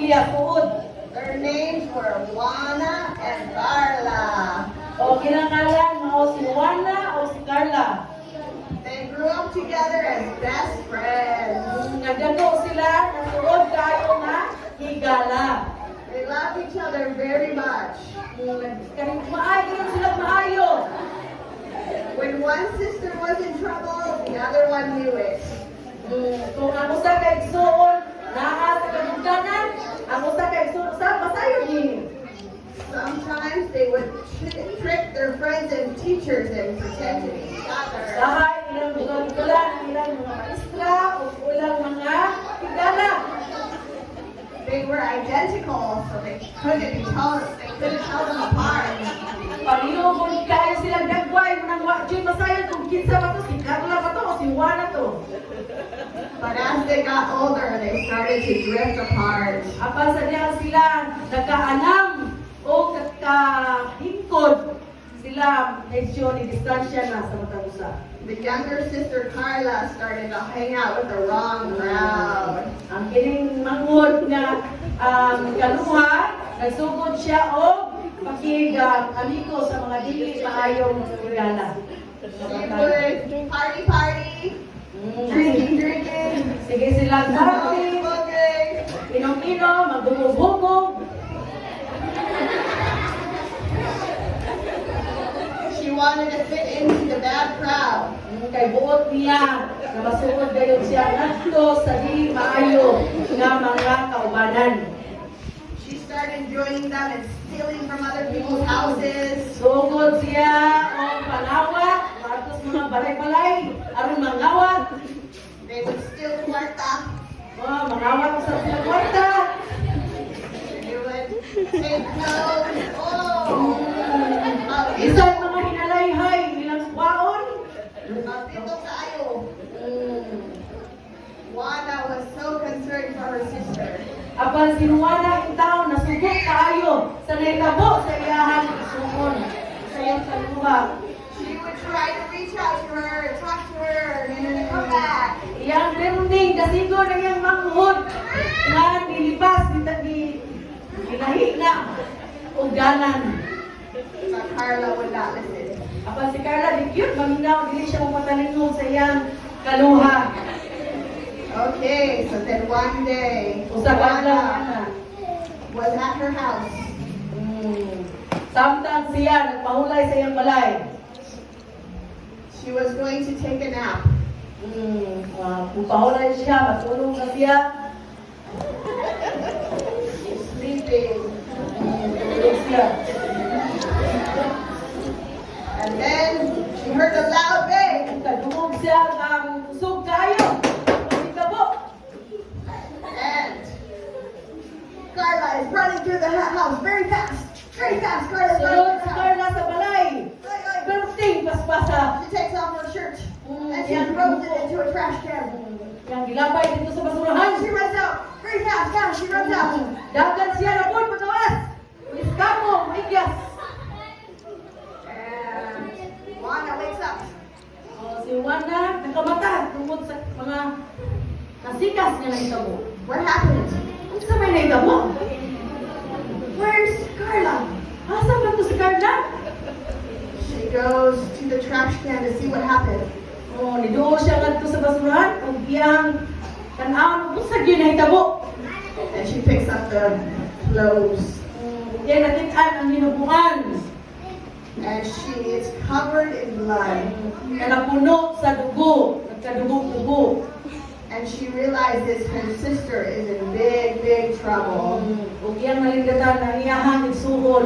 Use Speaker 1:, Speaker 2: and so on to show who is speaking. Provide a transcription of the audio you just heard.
Speaker 1: pamilya, suod.
Speaker 2: Their names were Juana and Carla.
Speaker 1: O kinakalan, mga si Juana o si Carla.
Speaker 2: They grew up together as best friends.
Speaker 1: Nagdato sila, nasuod kayo na higala.
Speaker 2: They loved each other very much.
Speaker 1: Maayo sila maayo.
Speaker 2: When one sister was in trouble, the other one knew it.
Speaker 1: Kung ang usa kay igsoon, naa sa kadugdanan, ang usa kay igsoon sa masayo din.
Speaker 2: Sometimes they would trick their friends and teachers and pretend to be each other.
Speaker 1: Sahay ilang mga bulan, ilang mga maestra o ilang mga higala.
Speaker 2: They were identical, so they couldn't tell them apart.
Speaker 1: Palihog kayo silang dagway, manang wakjun masayo kung kinsa ba to, si Carla ba to o si Juana to.
Speaker 2: But as they got older, they started to drift apart.
Speaker 1: Apan sa diyan sila nagkaanam o kakahingkod, sila medyo ni distansya na sa matang usa.
Speaker 2: The younger sister Carla started to hang out with the wrong crowd.
Speaker 1: Ang kining mangod nga kaluha, nagsugod siya o pakigamiko sa mga dili maayong higala.
Speaker 2: She would party, drinking,
Speaker 1: Sige silang party,
Speaker 2: smoking.
Speaker 1: inom-inom, magbubog-bubog.
Speaker 2: She wanted to fit into the bad crowd.
Speaker 1: Kay buot niya, na masuod gayon siya ngadto sa dili maayo nga mga kaubanan.
Speaker 2: She started joining them and stealing from other people's houses.
Speaker 1: Sugod siya o panawat, atos mga balay-balay, aron mangawat.
Speaker 2: They would steal kwarta.
Speaker 1: Mangawat sa sila kwarta.
Speaker 2: They would take notes. Oh!
Speaker 1: Isang mga hinalayhay nilang kwaon.
Speaker 2: Dito tayo. Juana was so concerned for her sister.
Speaker 1: Apan si Juana yung tao nasugod kaayo sa naitabo sa iyahan isuon sa iyang kaluha.
Speaker 2: She would try to reach out to her, talk to her, and then come back.
Speaker 1: Iyang learning kasigo na iyang manghod nga nilipas ginahi na uganan.
Speaker 2: But Carla would not listen.
Speaker 1: Apan si Carla di cute maminaw dili siya mapatalingon sa iyang kaluha.
Speaker 2: Okay, so then one day,
Speaker 1: Usa ka
Speaker 2: Juana
Speaker 1: lang
Speaker 2: was at her house.
Speaker 1: Samtang siya nagpahulay sa iyang balay.
Speaker 2: She was going to take a nap.
Speaker 1: Kung pahulay siya, matulog na siya.
Speaker 2: Sleeping.
Speaker 1: Matulog siya.
Speaker 2: And then she heard a loud bang.
Speaker 1: Kadungog siya ang kusog kayo. Pagkabo.
Speaker 2: And Carla is running through the house very fast. Very fast. Carla's
Speaker 1: Sulod
Speaker 2: running through
Speaker 1: si
Speaker 2: the house.
Speaker 1: Carla sa balay. Pero ting paspasa.
Speaker 2: She takes off her shirt and she throws it into a trash can.
Speaker 1: Yang gilabay dito sa basurahan.
Speaker 2: And she runs out very fast. Down, she runs out.
Speaker 1: Dagan siya na po pagawas. Iskamo, maigyas.
Speaker 2: And Juana wakes up.
Speaker 1: Si Juana nakamata tungkol sa mga nasikas niya na itabo.
Speaker 2: What happened?
Speaker 1: Ang sabay na itabo.
Speaker 2: Where's Carla?
Speaker 1: Asa ba ito si Carla?
Speaker 2: She goes to the trash can to see what happened.
Speaker 1: Niduo siya ngadto sa basurahan ug iyang tan-aw kung sa gyud nahitabo.
Speaker 2: And she picks up the clothes.
Speaker 1: Kaya nakit-an ang hinubuan
Speaker 2: And she is covered in blood.
Speaker 1: na napuno sa dugo, nagkadugo-dugo.
Speaker 2: And she realizes her sister is in big, big trouble.
Speaker 1: Ug iyang nalingdatan na iyahang igsuhol